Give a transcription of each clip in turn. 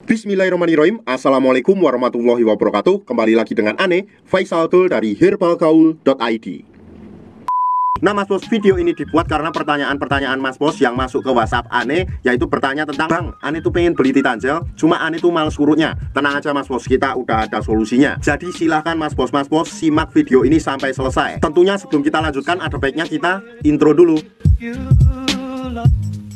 Bismillahirrahmanirrahim. Assalamualaikum warahmatullahi wabarakatuh. Kembali lagi dengan Ane, Faisal Tool dari herbalgaul.id. Nah Mas Bos, video ini dibuat karena pertanyaan-pertanyaan Mas Bos yang masuk ke WhatsApp Ane, yaitu bertanya tentang, Bang, Ane tuh pengen beli Titan Gel, cuma Ane tuh males urutnya. Tenang aja Mas Bos, kita udah ada solusinya. Jadi silahkan Mas Bos simak video ini sampai selesai. Tentunya sebelum kita lanjutkan, ada baiknya kita intro dulu.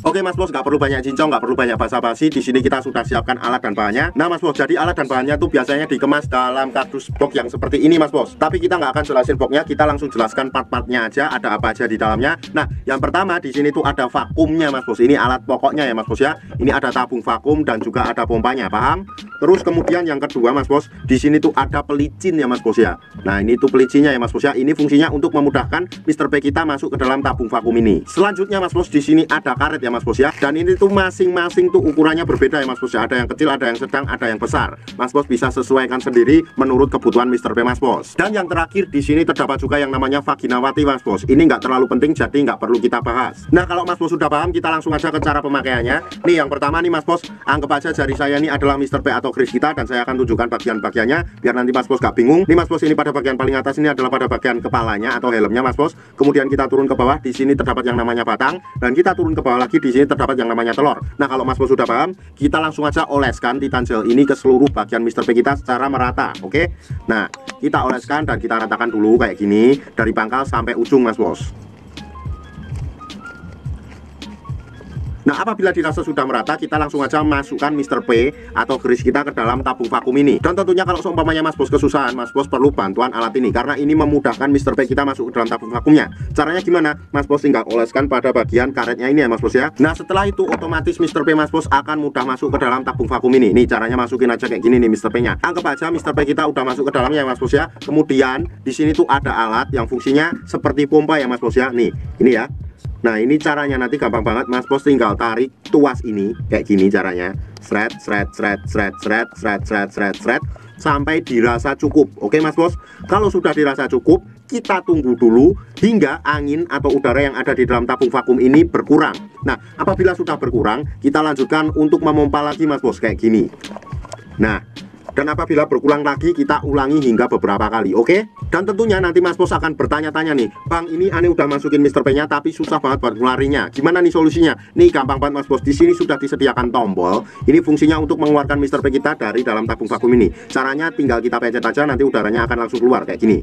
Oke Mas Bos, nggak perlu banyak cincong, nggak perlu banyak basa-basi. Di sini kita sudah siapkan alat dan bahannya. Nah Mas Bos, jadi alat dan bahannya tuh biasanya dikemas dalam kardus box yang seperti ini Mas Bos. Tapi kita nggak akan jelasin boxnya, kita langsung jelaskan part-partnya aja, ada apa aja di dalamnya. Nah, yang pertama di sini tuh ada vakumnya Mas Bos. Ini alat pokoknya ya Mas Bos ya. Ini ada tabung vakum dan juga ada pompanya, paham? Terus kemudian yang kedua Mas Bos, di sini tuh ada pelicin ya Mas Bos ya. Nah ini tuh pelicinnya ya Mas Bos ya. Ini fungsinya untuk memudahkan Mr. P kita masuk ke dalam tabung vakum ini. Selanjutnya Mas Bos, di sini ada karet ya Mas Bos ya. Dan ini tuh masing-masing tuh ukurannya berbeda ya Mas Bos ya. Ada yang kecil, ada yang sedang, ada yang besar. Mas Bos bisa sesuaikan sendiri menurut kebutuhan Mr. P Mas Bos. Dan yang terakhir di sini terdapat juga yang namanya vaginawati Mas Bos. Ini nggak terlalu penting, jadi nggak perlu kita bahas. Nah kalau Mas Bos sudah paham, kita langsung aja ke cara pemakaiannya. Nih yang pertama nih Mas Bos, anggap aja jari saya ini adalah Mr. P atau Chris kita, dan saya akan tunjukkan bagian-bagiannya biar nanti Mas Bos gak bingung. Nih Mas Bos, ini pada bagian paling atas ini adalah pada bagian kepalanya atau helmnya Mas Bos. Kemudian kita turun ke bawah, di sini terdapat yang namanya batang, dan kita turun ke bawah lagi, di sini terdapat yang namanya telur. Nah kalau Mas Bos sudah paham, kita langsung aja oleskan Titan Gel ini ke seluruh bagian Mr. P kita secara merata, oke? Nah kita oleskan dan kita ratakan dulu kayak gini dari pangkal sampai ujung Mas Bos. Nah apabila dirasa sudah merata, kita langsung aja masukkan Mr. P atau grease kita ke dalam tabung vakum ini. Dan tentunya kalau seumpamanya Mas Bos kesusahan, Mas Bos perlu bantuan alat ini, karena ini memudahkan Mr. P kita masuk ke dalam tabung vakumnya. Caranya gimana? Mas Bos tinggal oleskan pada bagian karetnya ini ya Mas Bos ya. Nah setelah itu otomatis Mr. P Mas Bos akan mudah masuk ke dalam tabung vakum ini. Nih caranya masukin aja kayak gini nih Mr. P nya. Anggap aja Mr. P kita udah masuk ke dalamnya ya Mas Bos ya. Kemudian di sini tuh ada alat yang fungsinya seperti pompa ya Mas Bos ya. Nih ini ya. Nah ini caranya nanti gampang banget Mas Bos, tinggal tarik tuas ini kayak gini caranya, sret sampai dirasa cukup. Oke Mas Bos, kalau sudah dirasa cukup, kita tunggu dulu hingga angin atau udara yang ada di dalam tabung vakum ini berkurang. Nah apabila sudah berkurang, kita lanjutkan untuk memompa lagi Mas Bos kayak gini. Nah dan apabila berkurang lagi, kita ulangi hingga beberapa kali, oke? Dan tentunya nanti Mas Bos akan bertanya-tanya nih, Bang, ini Ane udah masukin Mr. P nya tapi susah banget buat ngelarinya. Gimana nih solusinya? Nih gampang banget Mas Bos, di sini sudah disediakan tombol. Ini fungsinya untuk mengeluarkan Mr. P kita dari dalam tabung vakum ini. Caranya tinggal kita pencet aja, nanti udaranya akan langsung keluar kayak gini.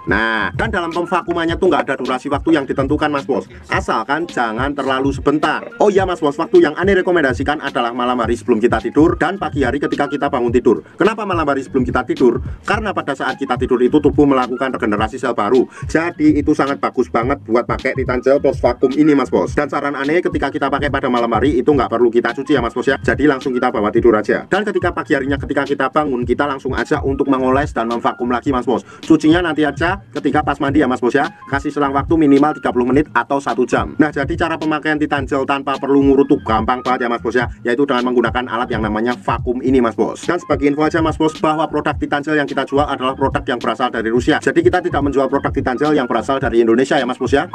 Nah, dan dalam pemvakumannya tuh nggak ada durasi waktu yang ditentukan Mas Bos, asalkan jangan terlalu sebentar. Oh iya Mas Bos, waktu yang Ane rekomendasikan adalah malam hari sebelum kita tidur dan pagi hari ketika kita bangun tidur. Kenapa malam hari sebelum kita tidur? Karena pada saat kita tidur itu tubuh melakukan regenerasi sel baru. Jadi itu sangat bagus banget buat pakai Titan Gel post vakum ini Mas Bos. Dan saran Ane ketika kita pakai pada malam hari itu nggak perlu kita cuci ya Mas Bos ya. Jadi langsung kita bawa tidur aja. Dan ketika pagi harinya ketika kita bangun, kita langsung aja untuk mengoles dan memvakum lagi Mas Bos. Cucinya nanti aja ketika pas mandi ya Mas Bos ya. Kasih selang waktu minimal 30 menit atau 1 jam. Nah jadi cara pemakaian Titan Gel tanpa perlu ngurut tuh gampang banget ya Mas Bos ya, yaitu dengan menggunakan alat yang namanya vakum ini Mas Bos. Dan sebagai info aja Mas Bos, bahwa produk Titan Gel yang kita jual adalah produk yang berasal dari Rusia. Jadi kita tidak menjual produk Titan Gel yang berasal dari Indonesia ya Mas Bos ya.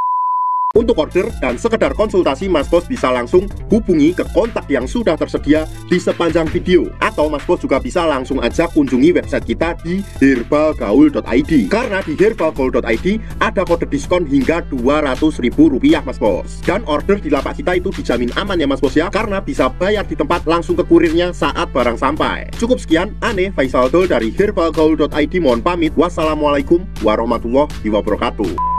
Untuk order dan sekedar konsultasi, Mas Bos bisa langsung hubungi ke kontak yang sudah tersedia di sepanjang video. Atau Mas Bos juga bisa langsung aja kunjungi website kita di herbalgaul.id. Karena di herbalgaul.id ada kode diskon hingga Rp200.000 Mas Bos. Dan order di lapak kita itu dijamin aman ya Mas Bos ya, karena bisa bayar di tempat langsung ke kurirnya saat barang sampai. Cukup sekian, Ane Faisal Tool dari herbalgaul.id mohon pamit. Wassalamualaikum warahmatullahi wabarakatuh.